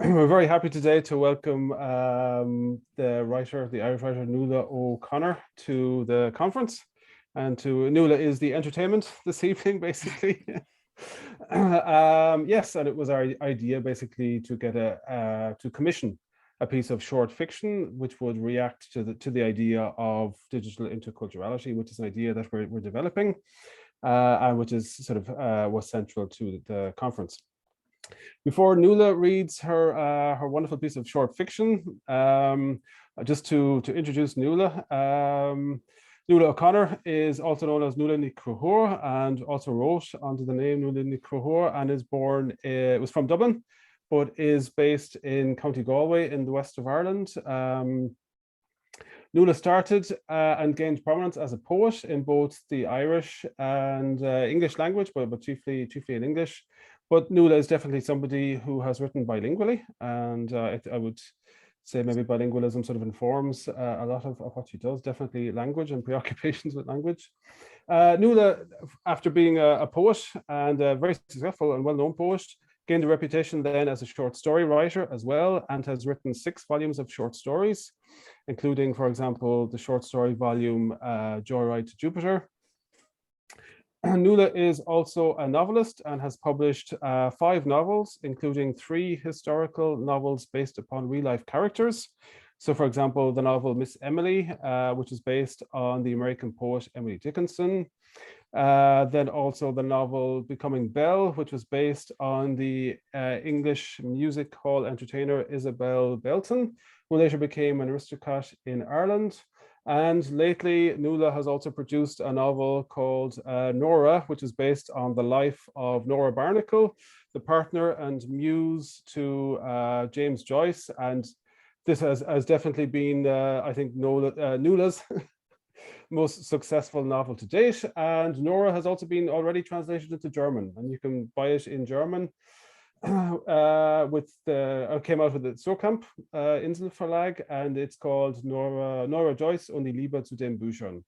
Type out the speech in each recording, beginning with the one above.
We're very happy today to welcome the Irish writer Nuala O'Connor to the conference. And Nuala is the entertainment this evening, basically. Yes, and it was our idea basically to get to commission a piece of short fiction which would react to the idea of digital interculturality, which is an idea that we're developing, and which is sort of was central to the conference. Before Nuala reads her wonderful piece of short fiction, just to introduce Nuala, Nuala O'Connor is also known as Nuala Ní Chruthóir, and also wrote under the name Nuala Ní Chruthóir, and was from Dublin, but is based in County Galway in the west of Ireland. Nuala started and gained prominence as a poet in both the Irish and English language, but chiefly in English. But Nuala is definitely somebody who has written bilingually, and I would say maybe bilingualism sort of informs a lot of what she does, definitely language and preoccupations with language. Nuala, after being a poet and a very successful and well-known poet, gained a reputation then as a short story writer as well, and has written 6 volumes of short stories, including, for example, the short story volume Joyride to Jupiter. Nuala is also a novelist and has published 5 novels, including 3 historical novels based upon real-life characters. So, for example, the novel Miss Emily, which is based on the American poet Emily Dickinson. Then also the novel Becoming Belle, which was based on the English music hall entertainer Isabel Belton, who later became an aristocrat in Ireland. And lately, Nuala has also produced a novel called Nora, which is based on the life of Nora Barnacle, the partner and muse to James Joyce. And this has definitely been, I think, Nuala's most successful novel to date. And Nora has also been already translated into German, and you can buy it in German. Came out with the Surkamp Insel Verlag, and it's called Nora Joyce und die Liebe zu den Büchern.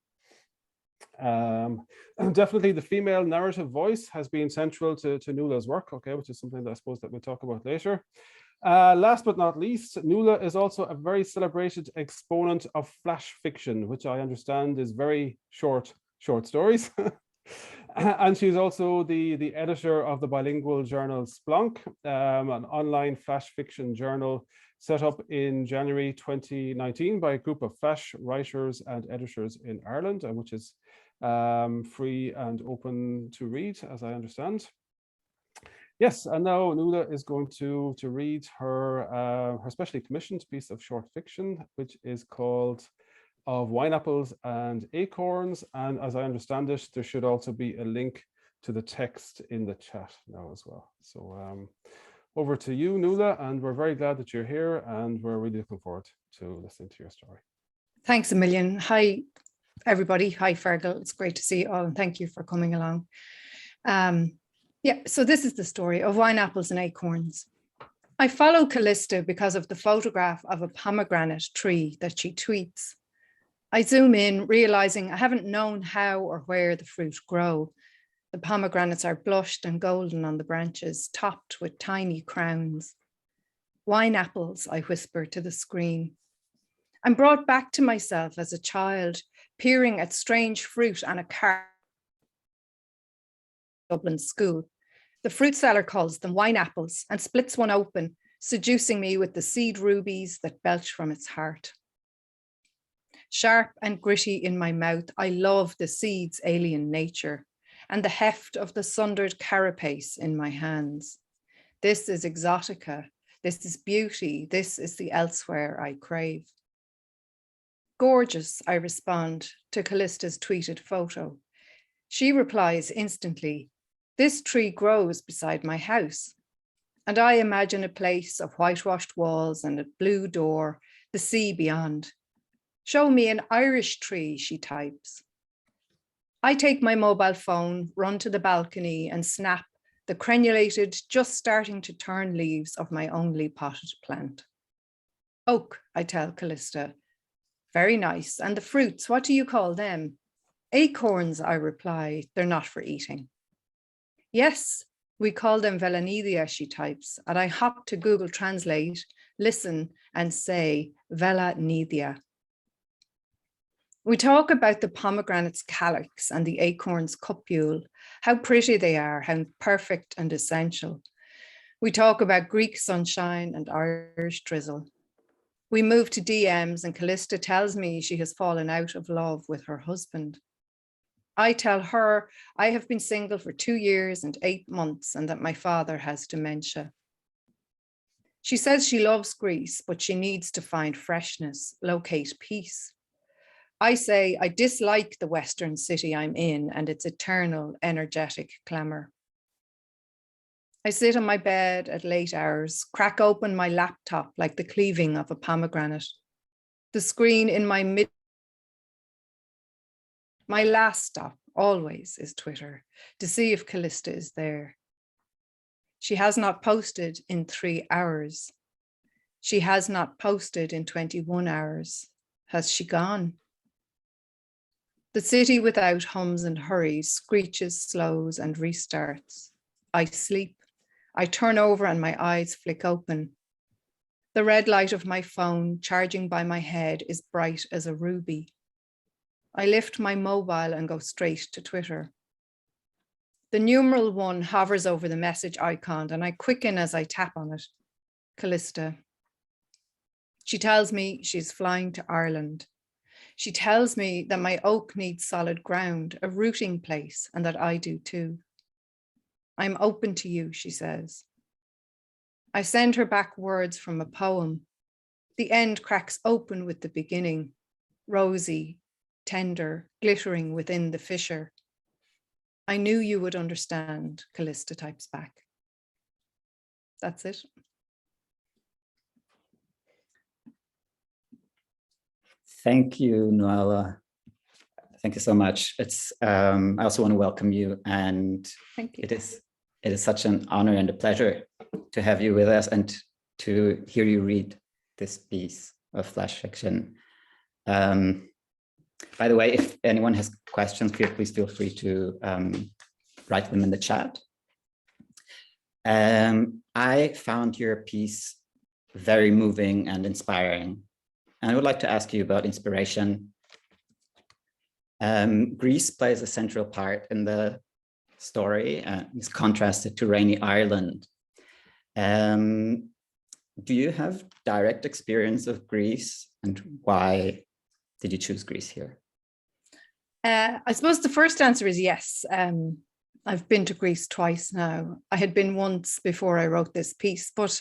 Definitely the female narrative voice has been central to Nuala's work, which is something that I suppose that we'll talk about later. Last but not least, Nuala is also a very celebrated exponent of flash fiction, which I understand is very short stories. And she's also the editor of the bilingual journal Splunk, an online flash fiction journal set up in January 2019 by a group of flash writers and editors in Ireland, which is free and open to read, as I understand. Yes, and now Nuala is going to read her specially commissioned piece of short fiction, which is called Of Wineapples and Acorns. And as I understand it, there should also be a link to the text in the chat now as well. So over to you, Nuala, and we're very glad that you're here, and we're really looking forward to listening to your story. Thanks a million. Hi, everybody. Hi, Fergal. It's great to see you all, and thank you for coming along. Yeah, so this is the story of Wineapples and Acorns. I follow Callista because of the photograph of a pomegranate tree that she tweets. I zoom in, realizing I haven't known how or where the fruit grow. The pomegranates are blushed and golden on the branches, topped with tiny crowns. Wine apples, I whisper to the screen. I'm brought back to myself as a child, peering at strange fruit on a cart in Dublin school. The fruit seller calls them wine apples and splits one open, seducing me with the seed rubies that belch from its heart. Sharp and gritty in my mouth, I love the seed's alien nature and the heft of the sundered carapace in my hands. This is exotica, this is beauty, this is the elsewhere I crave. Gorgeous, I respond to Callista's tweeted photo. She replies instantly, this tree grows beside my house. And I imagine a place of whitewashed walls and a blue door, the sea beyond. Show me an Irish tree, she types. I take my mobile phone, run to the balcony and snap the crenulated, just starting to turn leaves of my only potted plant. Oak, I tell Callista. Very nice. And the fruits, what do you call them? Acorns, I reply. They're not for eating. Yes, We call them Velanidia, she types, and I hop to Google Translate, listen, and say Velanidia. We talk about the pomegranate's calyx and the acorn's cupule, how pretty they are, how perfect and essential. We talk about Greek sunshine and Irish drizzle. We move to DMs and Callista tells me she has fallen out of love with her husband. I tell her I have been single for 2 years and 8 months and that my father has dementia. She says she loves Greece, but she needs to find freshness, locate peace. I say I dislike the Western city I'm in and its eternal energetic clamor. I sit on my bed at late hours, crack open my laptop like the cleaving of a pomegranate. The screen in my last stop always is Twitter to see if Callista is there. She has not posted in 3 hours. She has not posted in 21 hours. Has she gone? The city without hums and hurries, screeches, slows, and restarts. I sleep. I turn over and my eyes flick open. The red light of my phone, charging by my head, is bright as a ruby. I lift my mobile and go straight to Twitter. The numeral 1 hovers over the message icon and I quicken as I tap on it. Callista. She tells me she's flying to Ireland. She tells me that my oak needs solid ground, a rooting place, and that I do too. I'm open to you, she says. I send her back words from a poem. The end cracks open with the beginning, rosy, tender, glittering within the fissure. I knew you would understand, Callista types back. That's it. Thank you, Nuala. Thank you so much. It's I also want to welcome you, and thank you. It is such an honor and a pleasure to have you with us and to hear you read this piece of flash fiction. By the way, if anyone has questions, please feel free to write them in the chat. I found your piece very moving and inspiring. And I would like to ask you about inspiration. Greece plays a central part in the story and is contrasted to rainy Ireland. Do you have direct experience of Greece, and why did you choose Greece here? I suppose the first answer is yes. I've been to Greece twice now. I had been once before I wrote this piece, but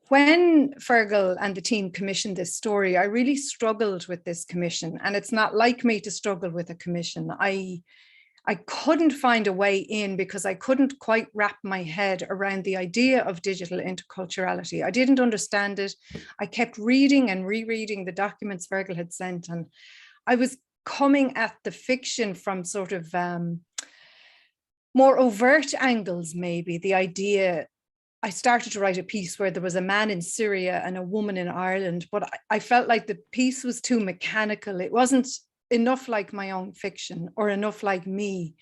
when Fergal and the team commissioned this story, I really struggled with this commission, and it's not like me to struggle with a commission. I couldn't find a way in because I couldn't quite wrap my head around the idea of digital interculturality. I didn't understand it. I kept reading and rereading the documents Fergal had sent, and I was coming at the fiction from sort of more overt angles, maybe. The idea, I started to write a piece where there was a man in Syria and a woman in Ireland, but I felt like the piece was too mechanical. It wasn't enough like my own fiction or enough like me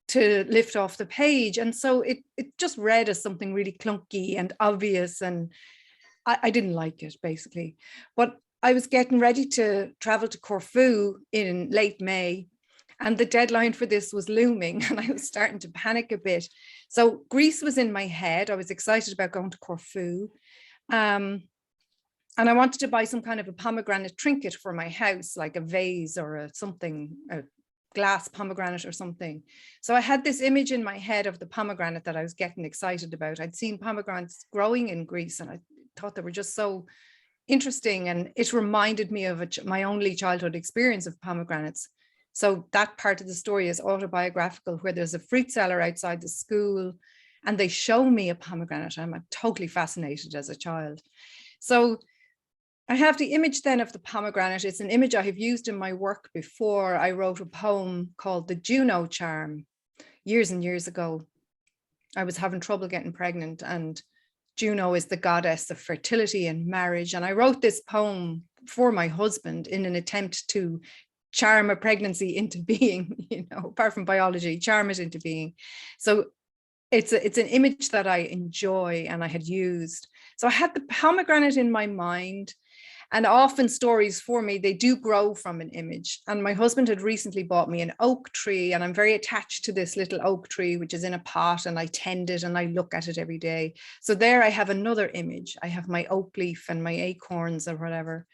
to lift off the page. And so it just read as something really clunky and obvious, and I didn't like it, basically. But I was getting ready to travel to Corfu in late May, and the deadline for this was looming, and I was starting to panic a bit. So Greece was in my head. I was excited about going to Corfu. And I wanted to buy some kind of a pomegranate trinket for my house, like a vase or a glass pomegranate or something. So I had this image in my head of the pomegranate that I was getting excited about. I'd seen pomegranates growing in Greece, and I thought they were just so interesting. And it reminded me of my only childhood experience of pomegranates. So that part of the story is autobiographical, where there's a fruit seller outside the school and they show me a pomegranate. I'm totally fascinated as a child. So I have the image then of the pomegranate. It's an image I have used in my work before. I wrote a poem called The Juno Charm years and years ago. I was having trouble getting pregnant, and Juno is the goddess of fertility and marriage. And I wrote this poem for my husband in an attempt to charm a pregnancy into being, apart from biology, charm it into being. So it's an image that I enjoy and I had used. So I had the pomegranate in my mind, and often stories for me, they do grow from an image. And my husband had recently bought me an oak tree, and I'm very attached to this little oak tree, which is in a pot, and I tend it and I look at it every day. So there I have another image. I have my oak leaf and my acorns or whatever.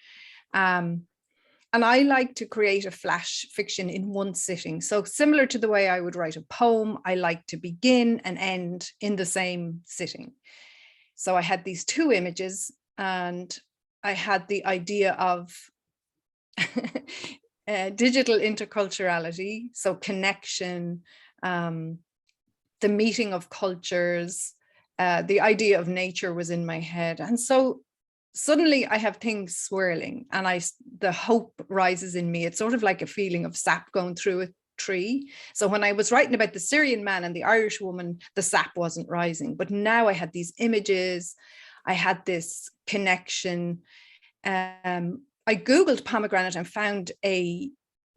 And I like to create a flash fiction in one sitting. So similar to the way I would write a poem, I like to begin and end in the same sitting. So I had these two images, and I had the idea of digital interculturality, so connection, the meeting of cultures, the idea of nature was in my head. And so suddenly I have things swirling, and the hope rises in me. It's sort of like a feeling of sap going through a tree. So when I was writing about the Syrian man and the Irish woman, the sap wasn't rising. But now I had these images, I had this connection. I Googled pomegranate and found a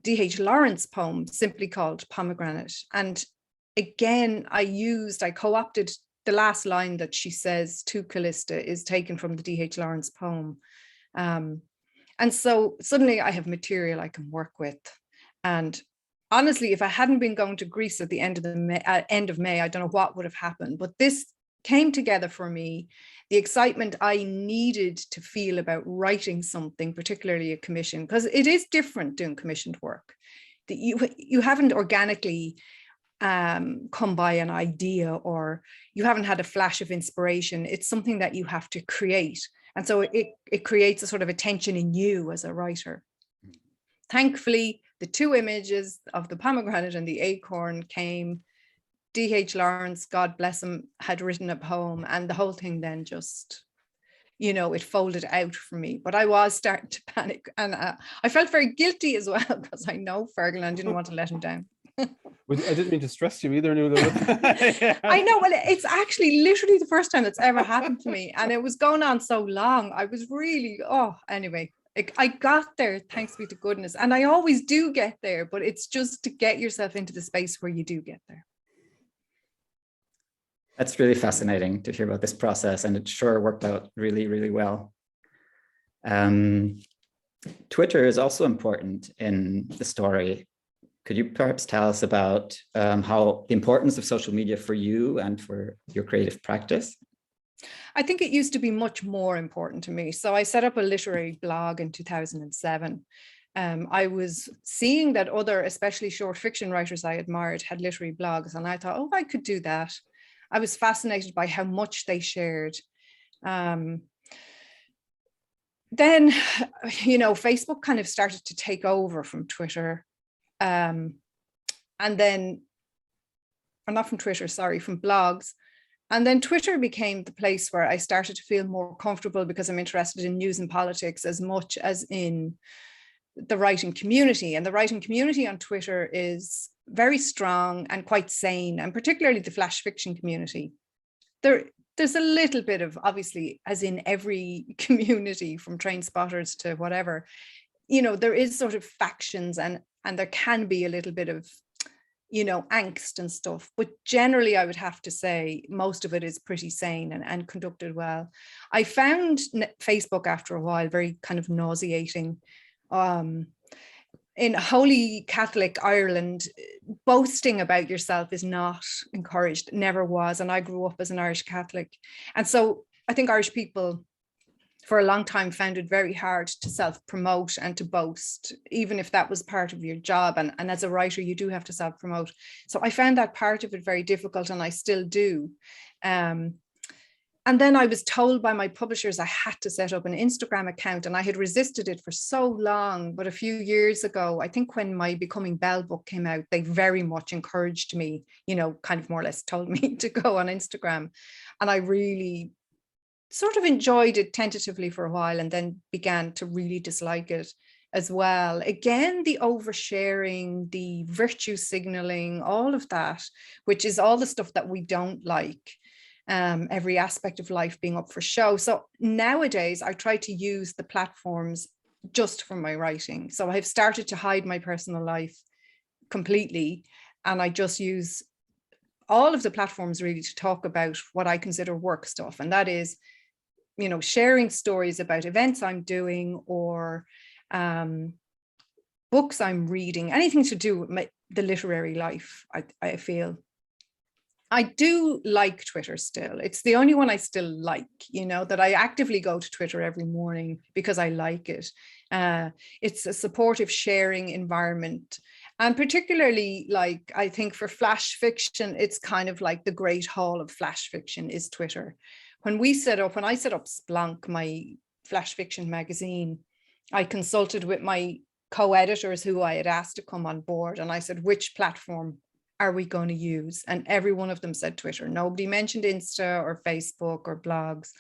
D.H. Lawrence poem simply called Pomegranate. And again, I co-opted the last line that she says to Callista is taken from the D.H. Lawrence poem. And so suddenly I have material I can work with. And honestly, if I hadn't been going to Greece at the end of May, I don't know what would have happened. But this came together for me, the excitement I needed to feel about writing something, particularly a commission, because it is different doing commissioned work. That you haven't organically come by an idea, or you haven't had a flash of inspiration. It's something that you have to create. And so it creates a sort of a tension in you as a writer. Thankfully, the two images of the pomegranate and the acorn came. D.H. Lawrence, God bless him, had written a poem, and the whole thing then just, it folded out for me. But I was starting to panic, and I felt very guilty as well, because I know Fergal and I didn't want to let him down. I didn't mean to stress you either, Nuala. Yeah. I know, well, it's actually literally the first time that's ever happened to me, and it was going on so long. I was really, anyway, I got there, thanks be to goodness. And I always do get there, but it's just to get yourself into the space where you do get there. That's really fascinating to hear about this process, and it sure worked out really, really well. Twitter is also important in the story. Could you perhaps tell us about how the importance of social media for you and for your creative practice? I think it used to be much more important to me. So I set up a literary blog in 2007. I was seeing that other, especially short fiction writers I admired, had literary blogs, and I thought, I could do that. I was fascinated by how much they shared. Then, Facebook kind of started to take over from Twitter. And then, or not from Twitter, sorry, from blogs. And then Twitter became the place where I started to feel more comfortable, because I'm interested in news and politics as much as in the writing community. And the writing community on Twitter is very strong and quite sane, and particularly the flash fiction community. There's a little bit of, obviously, as in every community, from train spotters to whatever, there is sort of factions, and there can be a little bit of, angst and stuff. But generally, I would have to say most of it is pretty sane and conducted well. I found Facebook after a while very kind of nauseating. In Holy Catholic Ireland, boasting about yourself is not encouraged, never was. And I grew up as an Irish Catholic. And so I think Irish people for a long time found it very hard to self-promote and to boast, even if that was part of your job. And as a writer, you do have to self-promote. So I found that part of it very difficult, and I still do. And then I was told by my publishers I had to set up an Instagram account, and I had resisted it for so long. But a few years ago, I think when my Becoming Belle book came out, they very much encouraged me, kind of more or less told me to go on Instagram. And I really sort of enjoyed it tentatively for a while, and then began to really dislike it as well. Again, the oversharing, the virtue signaling, all of that, which is all the stuff that we don't like. Every aspect of life being up for show. So nowadays I try to use the platforms just for my writing. So I've started to hide my personal life completely, and I just use all of the platforms really to talk about what I consider work stuff. And that is, you know, sharing stories about events I'm doing or books I'm reading, anything to do with the literary life, I feel. I do like Twitter still. It's the only one I still like, you know, that I actively go to Twitter every morning because I like it. It's a supportive sharing environment. And particularly, like, I think for flash fiction, it's kind of like the great hall of flash fiction is Twitter. When I set up Splunk, my flash fiction magazine, I consulted with my co-editors who I had asked to come on board. And I said, which platform are we going to use? And every one of them said Twitter. Nobody mentioned Insta or Facebook or blogs,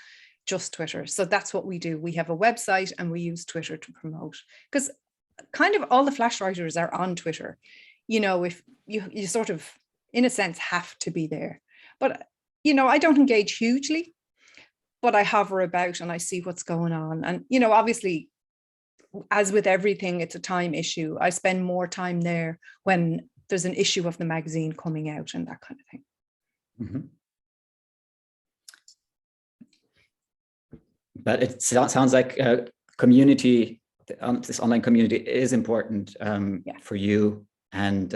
just Twitter. So that's what we do. We have a website and we use Twitter to promote, because kind of all the flash writers are on Twitter. You know, if you sort of, in a sense, have to be there. But, you know, I don't engage hugely, but I hover about and I see what's going on. And, you know, obviously, as with everything, it's a time issue. I spend more time there when there's an issue of the magazine coming out and that kind of thing. Mm-hmm. But it sounds like community, this online community is important for you. And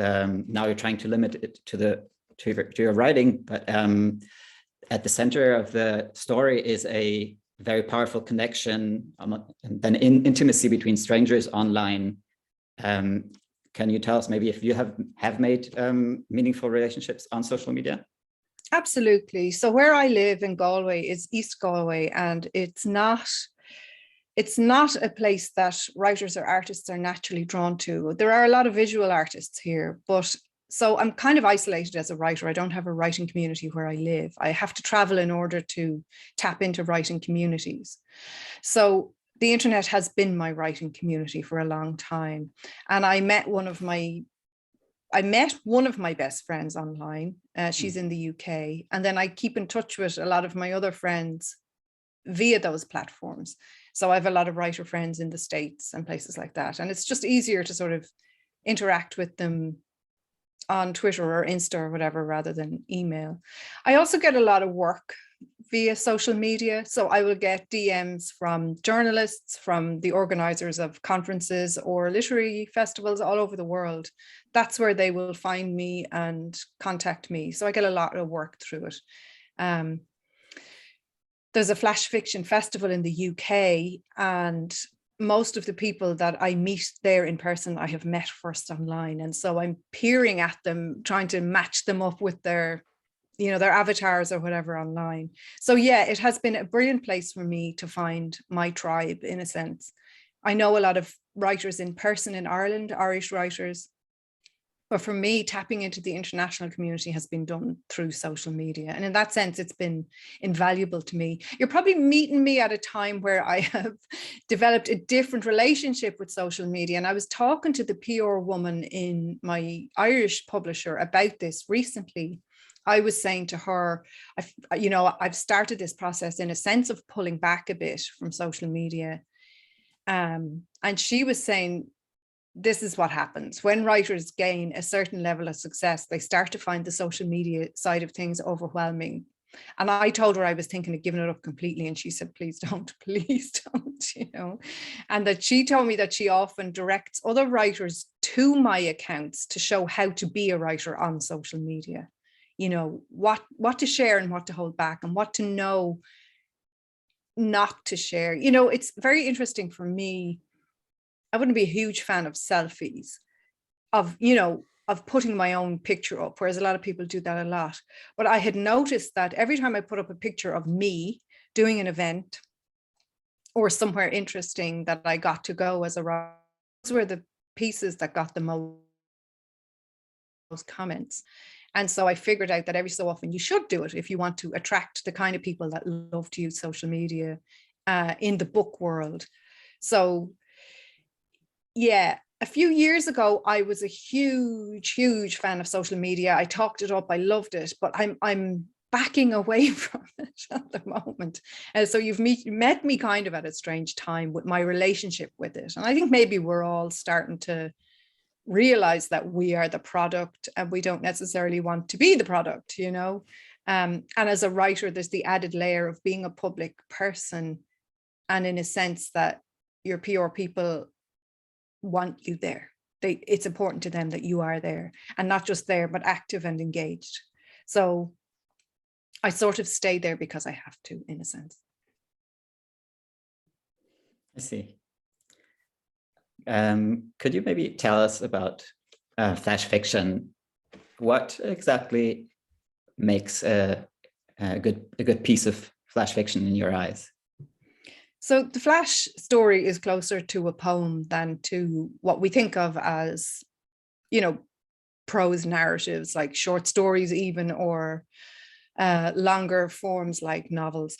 now you're trying to limit it to your writing, but at the center of the story is a very powerful connection and then intimacy between strangers online. Can you tell us maybe if you have made meaningful relationships on social media? Absolutely. So where I live in Galway is East Galway, and it's not a place that writers or artists are naturally drawn to. There are a lot of visual artists here, but so I'm kind of isolated as a writer. I don't have a writing community where I live. I have to travel in order to tap into writing communities. So the internet has been my writing community for a long time. And I met one of my best friends online. She's in the UK. And then I keep in touch with a lot of my other friends via those platforms. So I have a lot of writer friends in the States and places like that. And it's just easier to sort of interact with them on Twitter or Insta or whatever, rather than email. I also get a lot of work via social media. So I will get DMs from journalists, from the organizers of conferences or literary festivals all over the world. That's where they will find me and contact me. So I get a lot of work through it. There's a flash fiction festival in the UK, and most of the people that I meet there in person, I have met first online. And so I'm peering at them, trying to match them up with their avatars or whatever online. So yeah, it has been a brilliant place for me to find my tribe, in a sense. I know a lot of writers in person in Ireland, Irish writers, but for me, tapping into the international community has been done through social media. And in that sense, it's been invaluable to me. You're probably meeting me at a time where I have developed a different relationship with social media. And I was talking to the PR woman in my Irish publisher about this recently. I was saying to her, I've started this process in a sense of pulling back a bit from social media. And she was saying, this is what happens when writers gain a certain level of success. They start to find the social media side of things overwhelming. And I told her I was thinking of giving it up completely. And she said, please don't, And that she told me that she often directs other writers to my accounts to show how to be a writer on social media. What to share and what to hold back, and what to know not to share. It's very interesting for me. I wouldn't be a huge fan of selfies, of putting my own picture up, whereas a lot of people do that a lot. But I had noticed that every time I put up a picture of me doing an event or somewhere interesting that I got to go as a writer, those were the pieces that got the most comments. And so I figured out that every so often you should do it if you want to attract the kind of people that love to use social media in the book world. So yeah, a few years ago, I was a huge fan of social media. I talked it up, I loved it, but I'm backing away from it at the moment. And so you've met me kind of at a strange time with my relationship with it. And I think maybe we're all starting to realize that we are the product and we don't necessarily want to be the product, you know. And as a writer, there's the added layer of being a public person, and in a sense that your PR people want you there. It's important to them that you are there, and not just there, but active and engaged. So I sort of stay there because I have to, in a sense. I see. Could you maybe tell us about flash fiction? What exactly makes a good piece of flash fiction in your eyes? So the flash story is closer to a poem than to what we think of as, you know, prose narratives like short stories even, or longer forms like novels.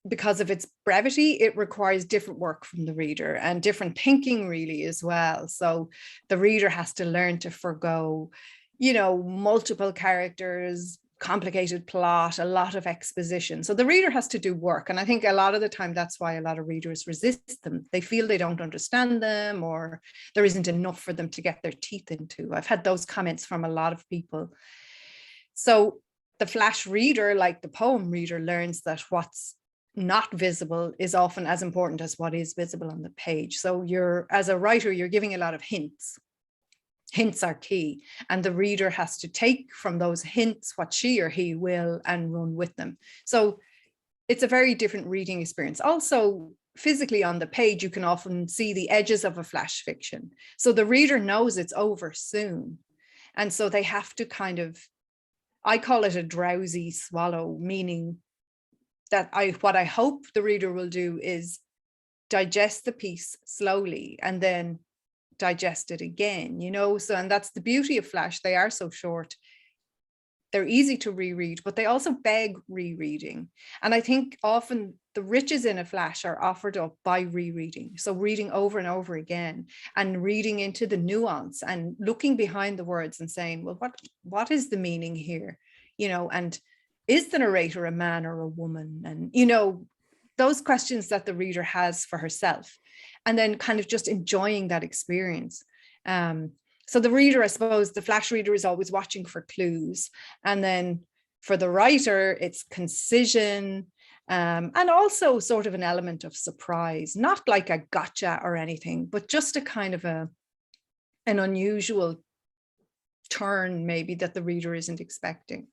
Because of its brevity, it requires different work from the reader and different thinking really as well. So the reader has to learn to forgo, you know, multiple characters, complicated plot, a lot of exposition. So the reader has to do work. And I think a lot of the time, that's why a lot of readers resist them. They feel they don't understand them, or there isn't enough for them to get their teeth into. I've had those comments from a lot of people. So the flash reader, like the poem reader, learns that what's not visible is often as important as what is visible on the page. So as a writer, you're giving a lot of hints. Hints are key, and the reader has to take from those hints what she or he will and run with them. So it's a very different reading experience. Also, physically on the page, you can often see the edges of a flash fiction. So the reader knows it's over soon. And so they have to kind of, I call it a drowsy swallow, meaning that what I hope the reader will do is digest the piece slowly and then digest it again, you know. So, and that's the beauty of flash. They are so short. They're easy to reread, but they also beg rereading. And I think often the riches in a flash are offered up by rereading. So reading over and over again and reading into the nuance and looking behind the words and saying, well, what is the meaning here? You know, and is the narrator a man or a woman? And, you know, those questions that the reader has for herself, and then kind of just enjoying that experience. So the reader, I suppose, the flash reader is always watching for clues. And then for the writer, it's concision, and also sort of an element of surprise, not like a gotcha or anything, but just a kind of an unusual turn maybe that the reader isn't expecting.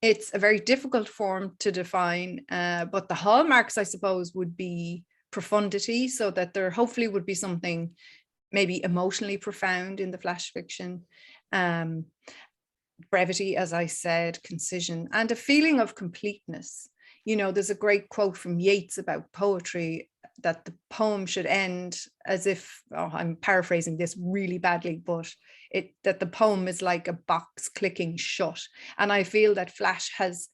It's a very difficult form to define, but the hallmarks, I suppose, would be profundity, so that there hopefully would be something maybe emotionally profound in the flash fiction, brevity, as I said, concision, and a feeling of completeness. You know, there's a great quote from Yeats about poetry, that the poem should end as if, I'm paraphrasing this really badly, but that the poem is like a box clicking shut. And I feel that flash has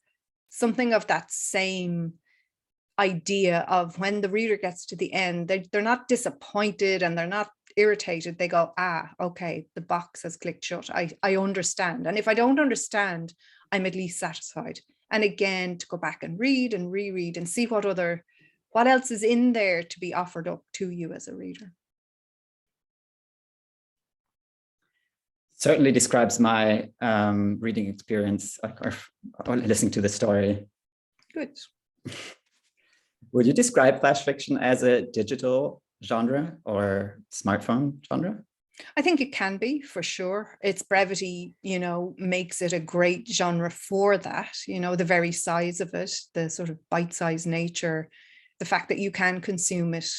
something of that same idea of when the reader gets to the end, they're not disappointed and they're not irritated. They go, okay, the box has clicked shut. I understand. And if I don't understand, I'm at least satisfied. And again, to go back and read and reread and see what else is in there to be offered up to you as a reader. Certainly describes my reading experience or listening to the story. Good. Would you describe flash fiction as a digital genre or smartphone genre? I think it can be, for sure. Its brevity, you know, makes it a great genre for that. You know, the very size of it, the sort of bite-sized nature, the fact that you can consume it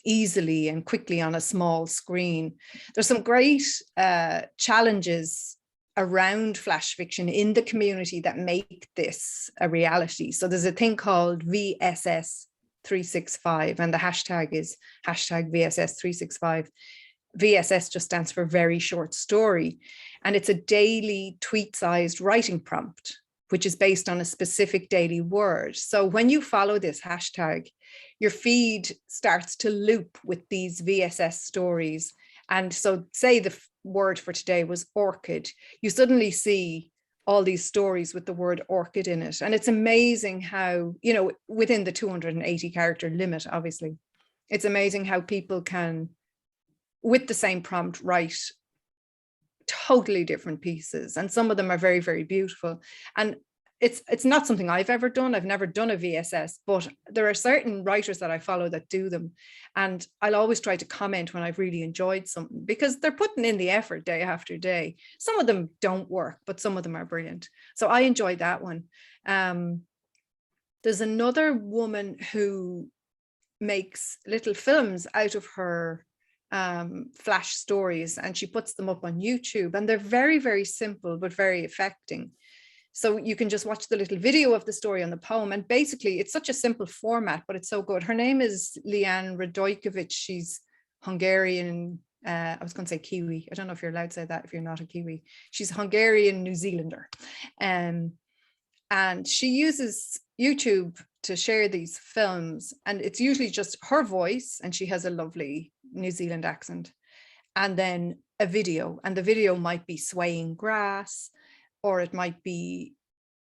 easily and quickly on a small screen. There's some great challenges around flash fiction in the community that make this a reality. So there's a thing called VSS365, and the hashtag is #VSS365. VSS just stands for very short story. And it's a daily tweet-sized writing prompt, which is based on a specific daily word. So when you follow this hashtag, your feed starts to loop with these VSS stories. And so say the word for today was orchid, you suddenly see all these stories with the word orchid in it. And it's amazing how, you know, within the 280 character limit, obviously, it's amazing how people can with the same prompt, write totally different pieces. And some of them are very, very beautiful. And it's not something I've ever done. I've never done a VSS, but there are certain writers that I follow that do them. And I'll always try to comment when I've really enjoyed something, because they're putting in the effort day after day. Some of them don't work, but some of them are brilliant. So I enjoyed that one. There's another woman who makes little films out of her flash stories, and she puts them up on YouTube, and they're very, very simple, but very affecting. So you can just watch the little video of the story on the poem. And basically it's such a simple format, but it's so good. Her name is ReDICo. She's Hungarian. I was going to say Kiwi. I don't know if you're allowed to say that if you're not a Kiwi. She's Hungarian New Zealander. And she uses YouTube to share these films. And it's usually just her voice, and she has a lovely New Zealand accent. And then a video, and the video might be swaying grass, or it might be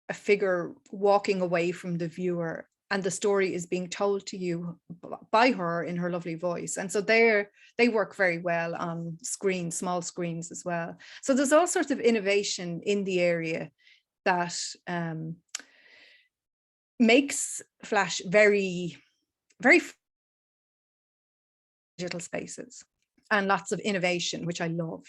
a figure walking away from the viewer, and the story is being told to you by her in her lovely voice. And so they work very well on screens, small screens as well. So there's all sorts of innovation in the area that makes Flash very, very digital spaces, and lots of innovation, which I love.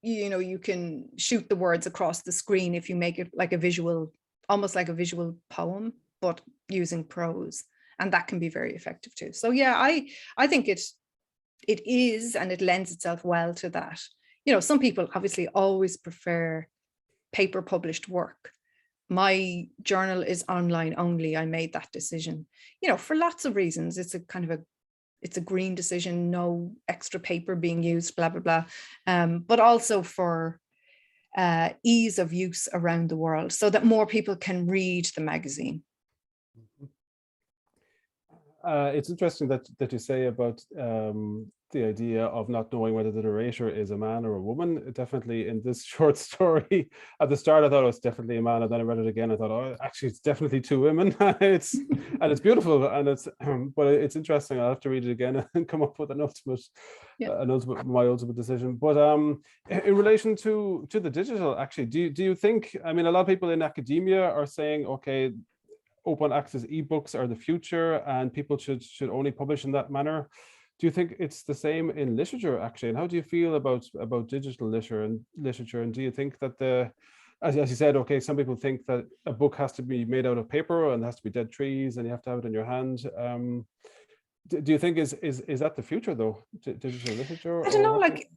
You can shoot the words across the screen if you make it like a visual, almost like a visual poem, but using prose, and that can be very effective too. So yeah, I think it is, and it lends itself well to that. Some people obviously always prefer paper published work. My journal is online only. I made that decision, for lots of reasons. It's a green decision, no extra paper being used, blah, blah, blah. But also for ease of use around the world, so that more people can read the magazine. It's interesting that you say about the idea of not knowing whether the narrator is a man or a woman. Definitely in this short story, at the start I thought it was definitely a man, and then I read it again. I thought, oh, actually it's definitely two women. it's beautiful, and but it's interesting. I'll have to read it again and come up with my ultimate decision. But in relation to the digital, actually, do you think? I mean, a lot of people in academia are saying, okay, open access ebooks are the future, and people should only publish in that manner. Do you think it's the same in literature, actually? And how do you feel about digital literature? And do you think that as you said, okay, some people think that a book has to be made out of paper and has to be dead trees, and you have to have it in your hand. Do you think is that the future though, digital literature? I don't know. Like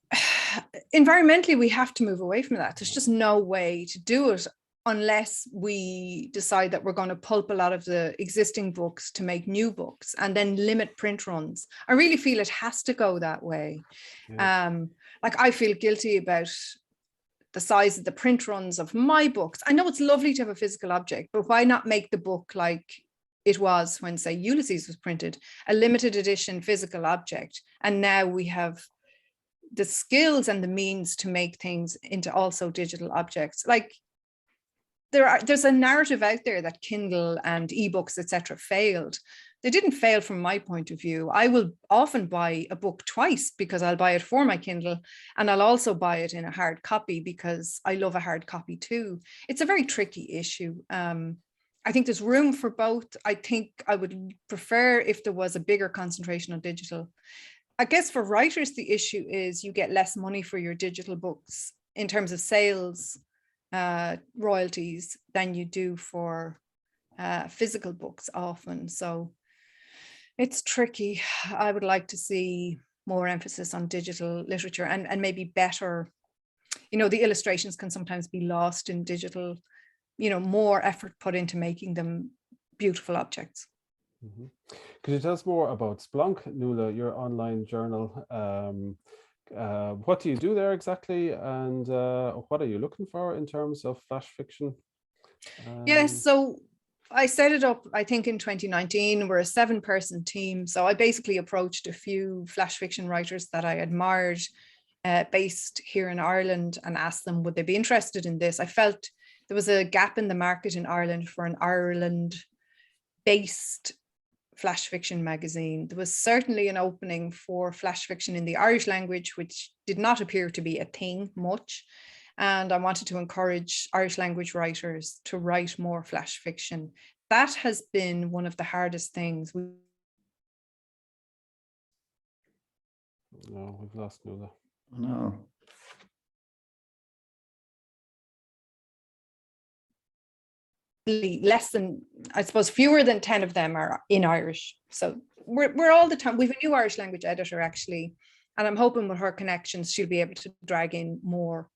environmentally, we have to move away from that. There's just no way to do it unless we decide that we're going to pulp a lot of the existing books to make new books and then limit print runs. I really feel it has to go that way. Yeah. Like I feel guilty about the size of the print runs of my books. I know it's lovely to have a physical object, but why not make the book like it was when, say, Ulysses was printed, a limited edition physical object? And now we have the skills and the means to make things into also digital objects. Like there's a narrative out there that Kindle and ebooks, etc., failed. They didn't fail from my point of view. I will often buy a book twice, because I'll buy it for my Kindle, and I'll also buy it in a hard copy because I love a hard copy too. It's a very tricky issue. I think there's room for both. I think I would prefer if there was a bigger concentration on digital. I guess for writers, the issue is you get less money for your digital books in terms of sales royalties than you do for physical books often. So it's tricky. I would like to see more emphasis on digital literature, and maybe better, the illustrations can sometimes be lost in digital, more effort put into making them beautiful objects. Mm-hmm. Could you tell us more about Splunk, Nuala, your online journal? What do you do there exactly, and what are you looking for in terms of flash fiction? Yes, so I set it up, I think, in 2019. We're a 7-person team. So I basically approached a few flash fiction writers that I admired based here in Ireland and asked them, would they be interested in this? I felt there was a gap in the market in Ireland for an Ireland-based flash fiction magazine. There was certainly an opening for flash fiction in the Irish language, which did not appear to be a thing much. And I wanted to encourage Irish language writers to write more flash fiction. That has been one of the hardest things. No, we've lost Nuala. No. Less than, I suppose, fewer than 10 of them are in Irish. So we're all the time, we've a new Irish language editor actually, and I'm hoping with her connections, she'll be able to drag in more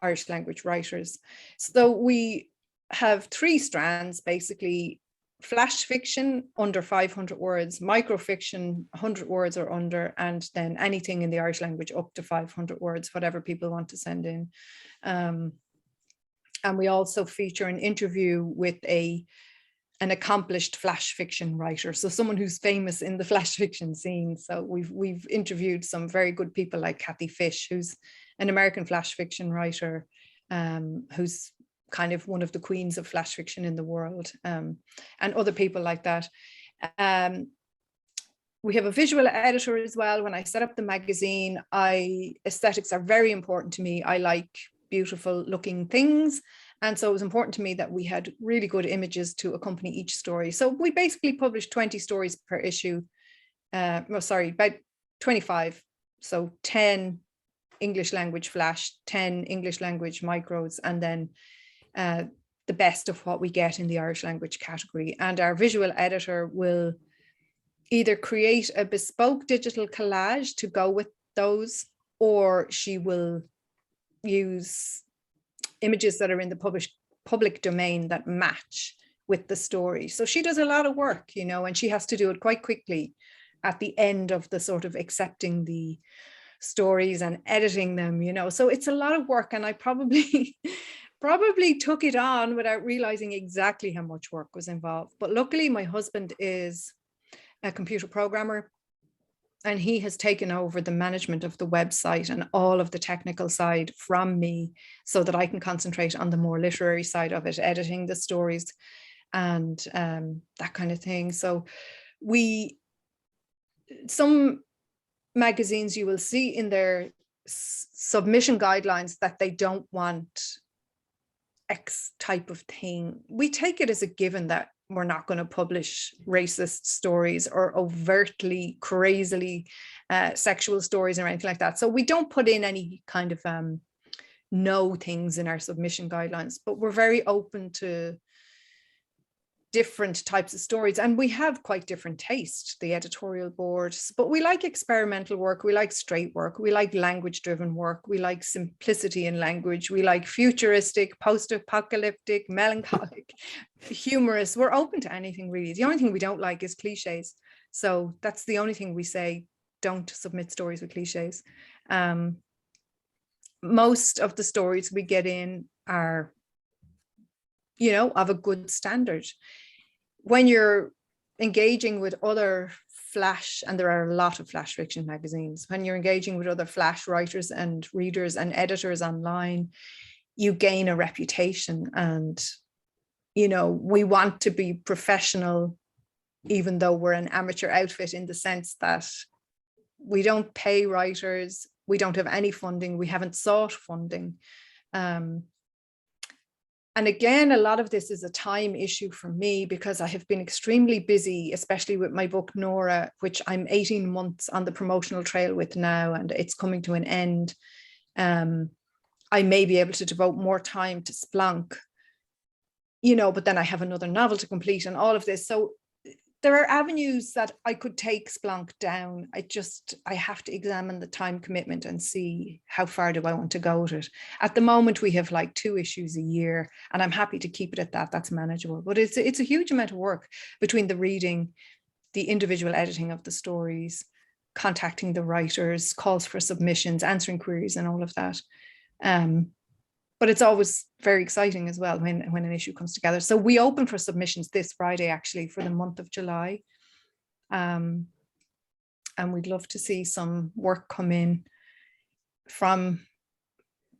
Irish language writers. So we have 3 strands, basically: flash fiction under 500 words, microfiction 100 words or under, and then anything in the Irish language up to 500 words, whatever people want to send in. And we also feature an interview with an accomplished flash fiction writer, so someone who's famous in the flash fiction scene. So we've interviewed some very good people like Kathy Fish, who's an American flash fiction writer, who's kind of one of the queens of flash fiction in the world, and other people like that. We have a visual editor as well. When I set up the magazine, aesthetics are very important to me. I like beautiful looking things. And so it was important to me that we had really good images to accompany each story. So we basically published 20 stories per issue. About 25. So 10 English language flash, 10 English language micros, and then the best of what we get in the Irish language category. And our visual editor will either create a bespoke digital collage to go with those, or she will use images that are in the public domain that match with the story. So she does a lot of work, you know, and she has to do it quite quickly at the end of the sort of accepting the stories and editing them, you know. So it's a lot of work, and I probably took it on without realizing exactly how much work was involved. But luckily my husband is a computer programmer, and he has taken over the management of the website and all of the technical side from me, so that I can concentrate on the more literary side of it, editing the stories and that kind of thing. So some magazines, you will see in their submission guidelines that they don't want X type of thing. We take it as a given that we're not going to publish racist stories or overtly, crazily sexual stories or anything like that. So we don't put in any kind of no things in our submission guidelines, but we're very open to different types of stories. And we have quite different taste, the editorial board, but we like experimental work. We like straight work. We like language driven work. We like simplicity in language. We like futuristic, post-apocalyptic, melancholic, humorous. We're open to anything really. The only thing we don't like is cliches. So that's the only thing we say, don't submit stories with cliches. Most of the stories we get in are, you know, of a good standard. When you're engaging with other flash, and there are a lot of flash fiction magazines, when you're engaging with other flash writers and readers and editors online, you gain a reputation. And, you know, we want to be professional, even though we're an amateur outfit, in the sense that we don't pay writers, we don't have any funding, we haven't sought funding. And again, a lot of this is a time issue for me, because I have been extremely busy, especially with my book, Nora, which I'm 18 months on the promotional trail with now, and it's coming to an end. I may be able to devote more time to Splunk, you know, but then I have another novel to complete and all of this. So there are avenues that I could take Splunk down. I have to examine the time commitment and see how far do I want to go with it. At the moment, we have like 2 issues a year, and I'm happy to keep it at that. That's manageable, but it's a huge amount of work between the reading, the individual editing of the stories, contacting the writers, calls for submissions, answering queries and all of that. But it's always very exciting as well when an issue comes together. So we open for submissions this Friday, actually, for the month of July. And we'd love to see some work come in from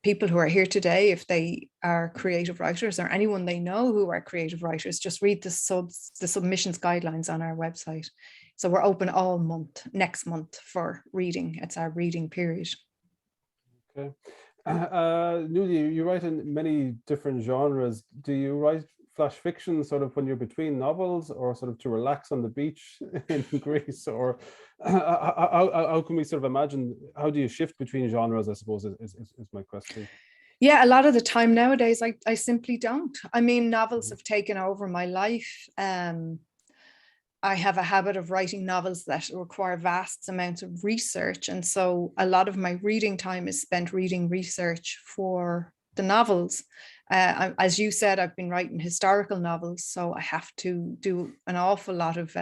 people who are here today, if they are creative writers or anyone they know who are creative writers, just read the submissions guidelines on our website. So we're open all month, next month, for reading. It's our reading period. Okay. Nuala, you write in many different genres. Do you write flash fiction sort of when you're between novels, or sort of to relax on the beach in Greece, or how can we sort of imagine, how do you shift between genres, I suppose, is my question. Yeah, a lot of the time nowadays, I simply don't. I mean, novels have taken over my life. I have a habit of writing novels that require vast amounts of research. And so a lot of my reading time is spent reading research for the novels. As you said, I've been writing historical novels, so I have to do an awful lot of,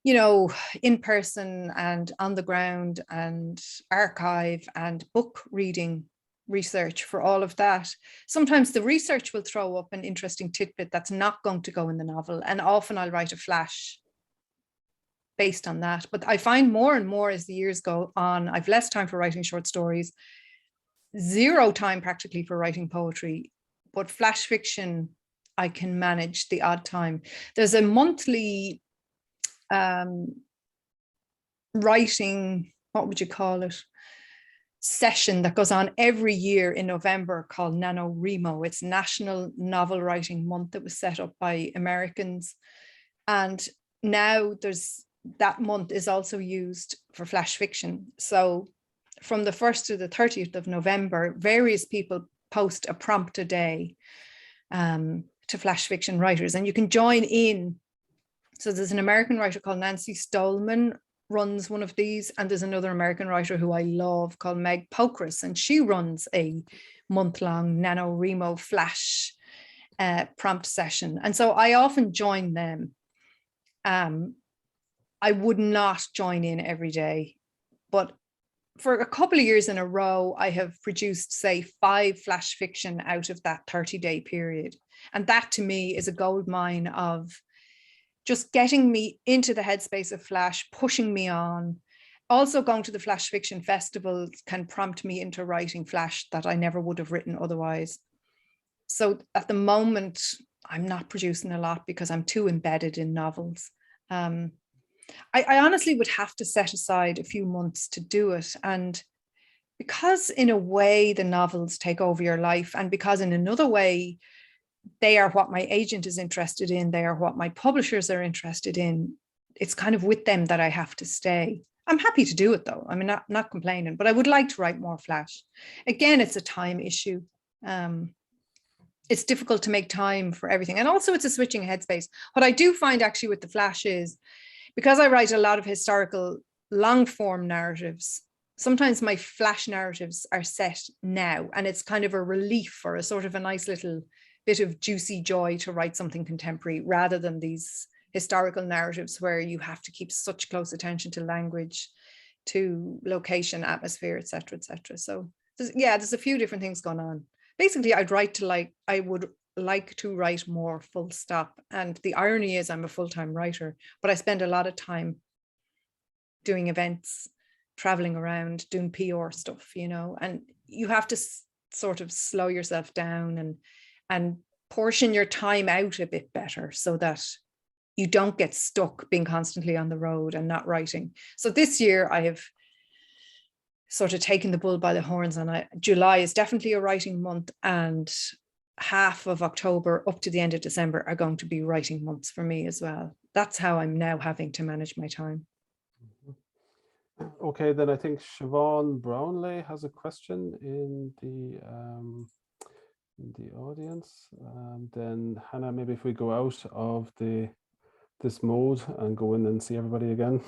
you know, in-person and on the ground and archive and book reading research for all of that. Sometimes the research will throw up an interesting tidbit that's not going to go in the novel, and often I'll write a flash based on that. But I find more and more as the years go on, I've less time for writing short stories, zero time practically for writing poetry, but flash fiction, I can manage the odd time. There's a monthly writing, what would you call it, session that goes on every year in November called NaNoWriMo. It's National Novel Writing Month that was set up by Americans. And now that month is also used for flash fiction. So from the 1st to the 30th of November, various people post a prompt a day to flash fiction writers, and you can join in. So there's an American writer called Nancy Stolman runs one of these, and there's another American writer who I love called Meg Pokris, and she runs a month-long NaNoWriMo flash prompt session. And so I often join them. I would not join in every day, but for a couple of years in a row, I have produced, say, 5 flash fiction out of that 30-day period. And that to me is a gold mine of just getting me into the headspace of flash, pushing me on. Also going to the flash fiction festivals can prompt me into writing flash that I never would have written otherwise. So at the moment, I'm not producing a lot because I'm too embedded in novels. I honestly would have to set aside a few months to do it. And because in a way the novels take over your life, and because in another way they are what my agent is interested in, they are what my publishers are interested in, it's kind of with them that I have to stay. I'm happy to do it though. I mean, not complaining, but I would like to write more flash. Again, it's a time issue. It's difficult to make time for everything. And also it's a switching headspace. What I do find actually with the flash is, because I write a lot of historical long form narratives, sometimes my flash narratives are set now, and it's kind of a relief or a sort of a nice little bit of juicy joy to write something contemporary rather than these historical narratives where you have to keep such close attention to language, to location, atmosphere, etc., etc. So there's a few different things going on. Basically, I would like to write more, full stop. And the irony is I'm a full-time writer, but I spend a lot of time doing events, traveling around, doing PR stuff, you know, and you have to sort of slow yourself down and portion your time out a bit better so that you don't get stuck being constantly on the road and not writing. So this year I have sort of taken the bull by the horns, and July is definitely a writing month, and half of October up to the end of December are going to be writing months for me as well. That's how I'm now having to manage my time. Okay, then I think Siobhan Brownlee has a question in the audience. Then Hannah, maybe if we go out of this mode and go in and see everybody again.